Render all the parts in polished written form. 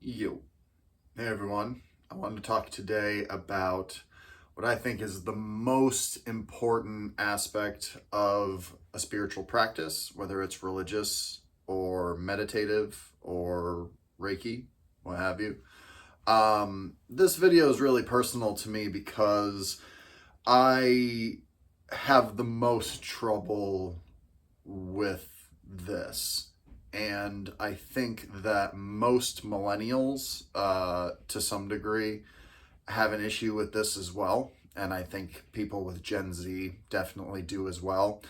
You. Hey everyone. I wanted to talk today about what I think is the most important aspect of a spiritual practice, whether it's religious or meditative or Reiki, what have you. This video is really personal to me because I have the most trouble with this. And I think that most millennials, to some degree, have an issue with this as well. And I think people with Gen Z definitely do as well.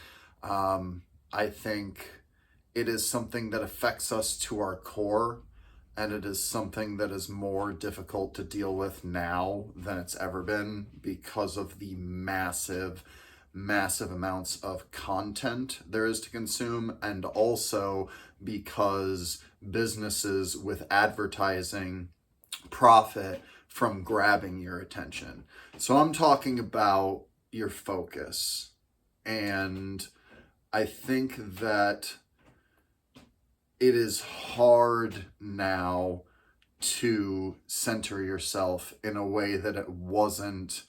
I think it is something that affects us to our core, and it is something that is more difficult to deal with now than it's ever been because of the massive amounts of content there is to consume, and also because businesses with advertising profit from grabbing your attention. So I'm talking about your focus. And I think that it is hard now to center yourself in a way that it wasn't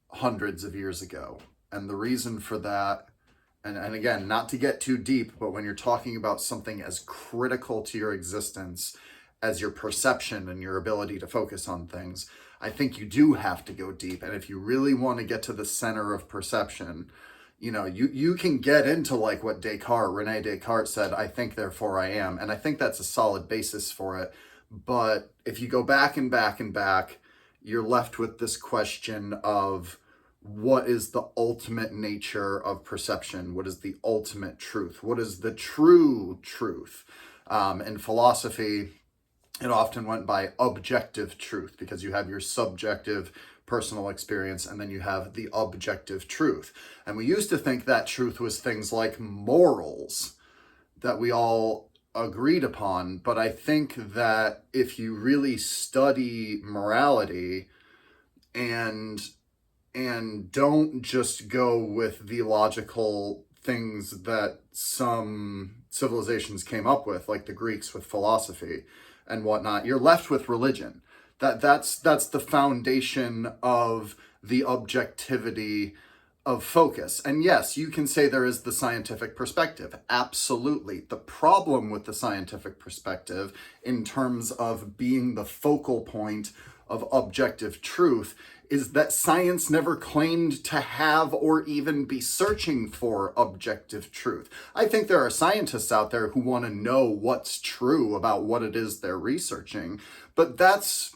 hundreds of years ago. And the reason for that, and again, not to get too deep, but when you're talking about something as critical to your existence as your perception and your ability to focus on things, I think you do have to go deep. And if you really want to get to the center of perception, you can get into like what Rene Descartes said, I think, therefore I am. And I think that's a solid basis for it. But if you go back and back and back, you're left with this question of, what is the ultimate nature of perception? What is the ultimate truth? What is the true truth? In philosophy, it often went by objective truth, because you have your subjective personal experience and then you have the objective truth. And we used to think that truth was things like morals that we all agreed upon. But I think that if you really study morality and don't just go with the logical things that some civilizations came up with, like the Greeks with philosophy and whatnot, you're left with religion. That's the foundation of the objectivity of focus. And yes, you can say there is the scientific perspective. Absolutely. The problem with the scientific perspective, in terms of being the focal point of objective truth, is that science never claimed to have or even be searching for objective truth. I think there are scientists out there who want to know what's true about what it is they're researching, but that's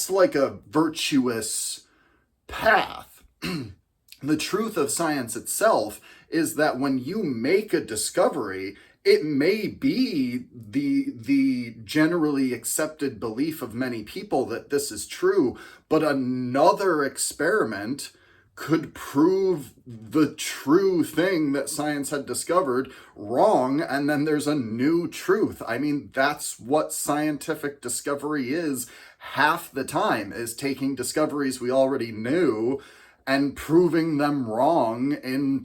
like a virtuous path. The truth of science itself is that when you make a discovery, it may be the generally accepted belief of many people that this is true, but another experiment could prove the true thing that science had discovered wrong, and then there's a new truth. I mean, that's what scientific discovery is half the time, is taking discoveries we already knew and proving them wrong in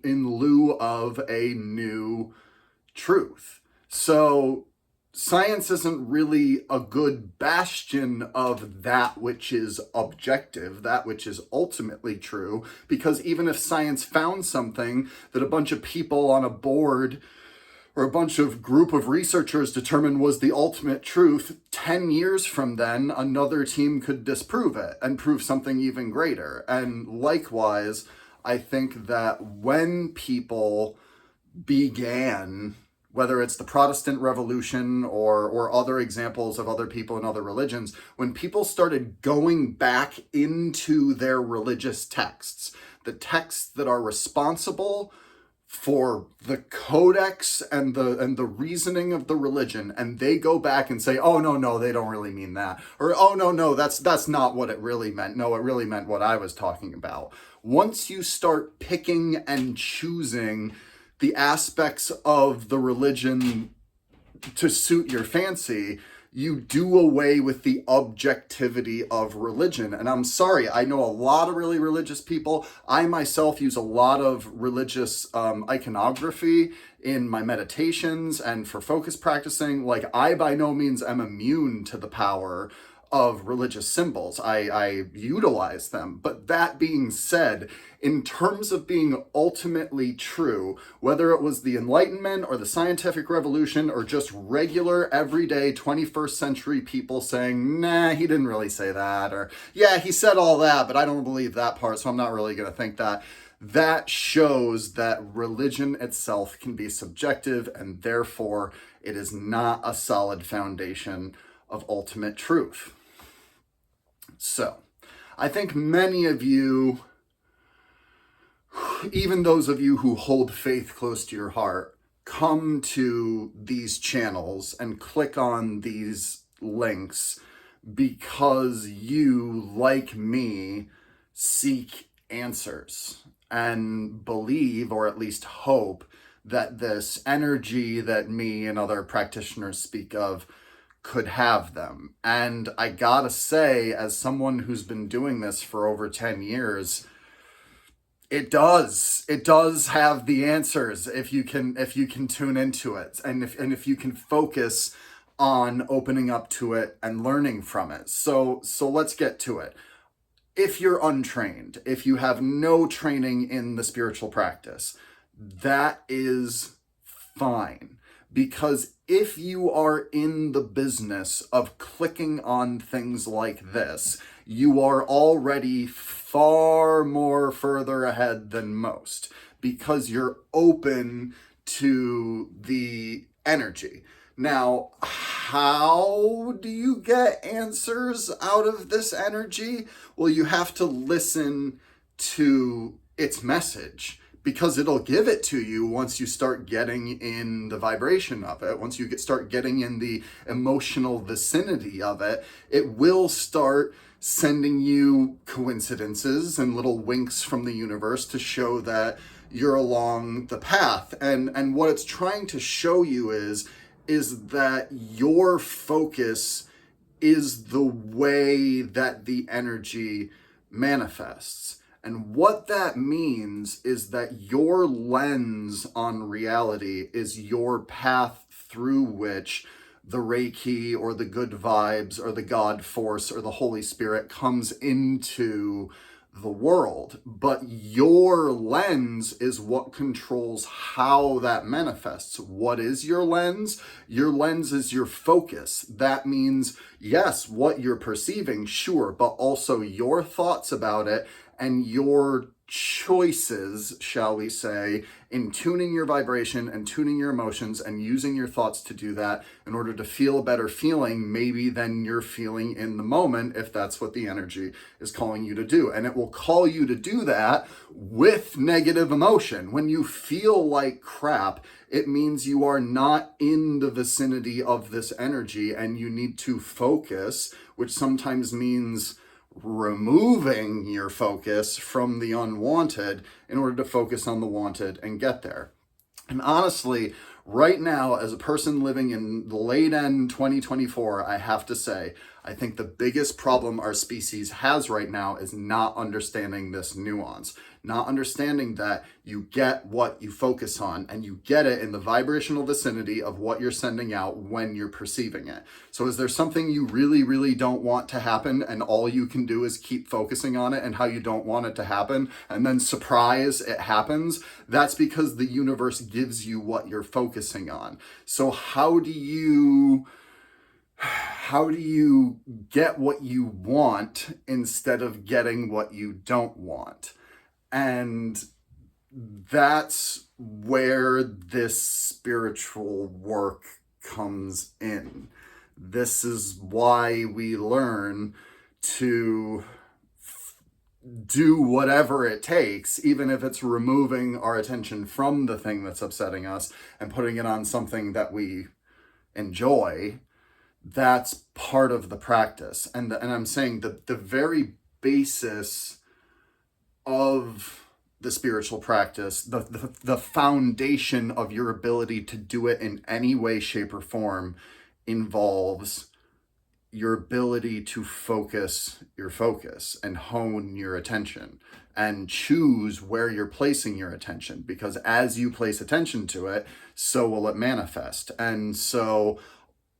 lieu of a new truth. So science isn't really a good bastion of that which is objective, that which is ultimately true, because even if science found something that a bunch of people on a board or a bunch of group of researchers determined was the ultimate truth, 10 years from then, another team could disprove it and prove something even greater. And likewise, I think that when people began, whether it's the Protestant Revolution or other examples of other people in other religions, when people started going back into their religious texts, the texts that are responsible for the codex and the reasoning of the religion, and they go back and say, oh no, they don't really mean that, or oh no, that's not what it really meant. No, it really meant what I was talking about. Once you start picking and choosing the aspects of the religion to suit your fancy, you do away with the objectivity of religion. And I'm sorry, I know a lot of really religious people. I myself use a lot of religious iconography in my meditations and for focus practicing. Like, I by no means am immune to the power of religious symbols. I utilize them. But that being said, in terms of being ultimately true, whether it was the Enlightenment or the scientific revolution or just regular, everyday 21st century people saying, nah, he didn't really say that, or yeah, he said all that, but I don't believe that part, so I'm not really going to think that. That shows that religion itself can be subjective, and therefore it is not a solid foundation of ultimate truth. So, I think many of you, even those of you who hold faith close to your heart, come to these channels and click on these links because you, like me, seek answers and believe, or at least hope, that this energy that me and other practitioners speak of could have them. And I gotta say, as someone who's been doing this for over 10 years, it does have the answers if you can tune into it, and if you can focus on opening up to it and learning from it. So let's get to it. If you're untrained, if you have no training in the spiritual practice, that is fine. Because if you are in the business of clicking on things like this, you are already far more further ahead than most, because you're open to the energy. Now, how do you get answers out of this energy? Well, you have to listen to its message, because it'll give it to you once you start getting in the vibration of it. Once you start getting in the emotional vicinity of it, it will start sending you coincidences and little winks from the universe to show that you're along the path. And what it's trying to show you is that your focus is the way that the energy manifests. And what that means is that your lens on reality is your path through which the Reiki or the good vibes or the God force or the Holy Spirit comes into the world. But your lens is what controls how that manifests. What is your lens? Your lens is your focus. That means, yes, what you're perceiving, sure, but also your thoughts about it and your choices, shall we say, in tuning your vibration and tuning your emotions and using your thoughts to do that in order to feel a better feeling maybe than you're feeling in the moment, if that's what the energy is calling you to do. And it will call you to do that with negative emotion. When you feel like crap, it means you are not in the vicinity of this energy and you need to focus, which sometimes means removing your focus from the unwanted in order to focus on the wanted and get there. And honestly, right now, as a person living in the late end 2024, I have to say, I think the biggest problem our species has right now is not understanding this nuance, not understanding that you get what you focus on and you get it in the vibrational vicinity of what you're sending out when you're perceiving it. So is there something you really, really don't want to happen and all you can do is keep focusing on it and how you don't want it to happen, and then surprise, it happens? That's because the universe gives you what you're focusing on. So how do you get what you want instead of getting what you don't want? And that's where this spiritual work comes in. This is why we learn to do whatever it takes, even if it's removing our attention from the thing that's upsetting us and putting it on something that we enjoy. That's part of the practice. And I'm saying that the very basis of the spiritual practice, the foundation of your ability to do it in any way, shape, or form involves your ability to focus your focus and hone your attention and choose where you're placing your attention, because as you place attention to it, so will it manifest. And so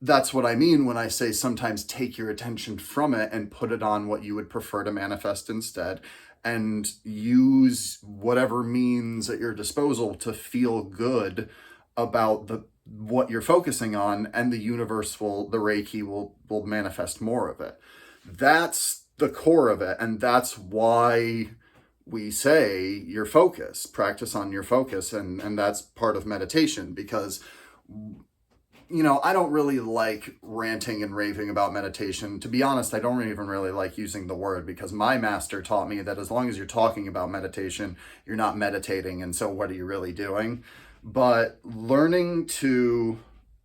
that's what I mean when I say sometimes take your attention from it and put it on what you would prefer to manifest instead, and use whatever means at your disposal to feel good about what you're focusing on, and the universe the Reiki will manifest more of it. That's the core of it, and that's why we say your focus, practice on your focus, and that's part of meditation, because I don't really like ranting and raving about meditation. To be honest, I don't even really like using the word, because my master taught me that as long as you're talking about meditation, you're not meditating. And so what are you really doing? But learning to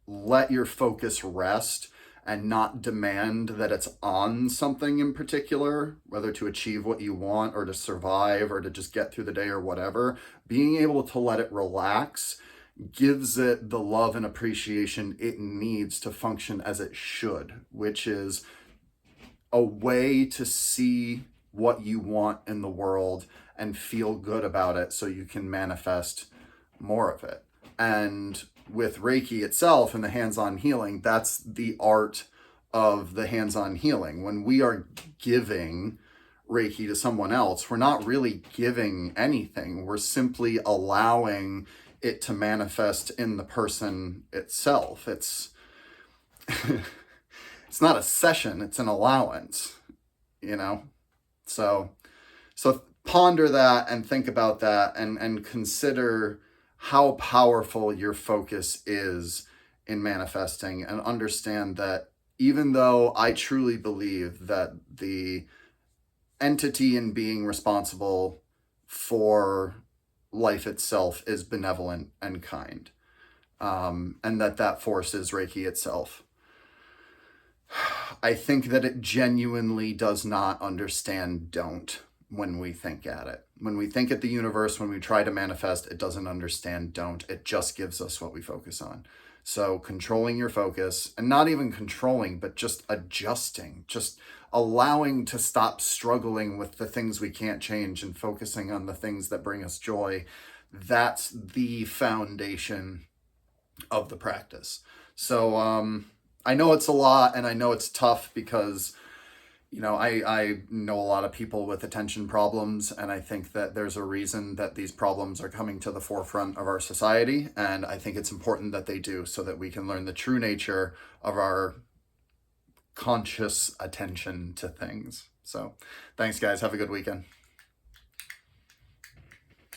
let your focus rest and not demand that it's on something in particular, whether to achieve what you want or to survive or to just get through the day or whatever, being able to let it relax gives it the love and appreciation it needs to function as it should, which is a way to see what you want in the world and feel good about it so you can manifest more of it. And with Reiki itself and the hands-on healing, that's the art of the hands-on healing. When we are giving Reiki to someone else, we're not really giving anything. We're simply allowing it to manifest in the person itself. It's it's not a session, it's an allowance, So ponder that and think about that, and consider how powerful your focus is in manifesting, and understand that even though I truly believe that the entity in being responsible for life itself is benevolent and kind, and that force is Reiki itself, I think that it genuinely does not understand don't when we think at it. When we think at the universe, when we try to manifest, it doesn't understand don't. It just gives us what we focus on. So controlling your focus, and not even controlling, but just adjusting, just allowing to stop struggling with the things we can't change and focusing on the things that bring us joy. That's the foundation of the practice. So I know it's a lot, and I know it's tough, because I know a lot of people with attention problems, and I think that there's a reason that these problems are coming to the forefront of our society, and I think it's important that they do, so that we can learn the true nature of our conscious attention to things. So thanks, guys. Have a good weekend.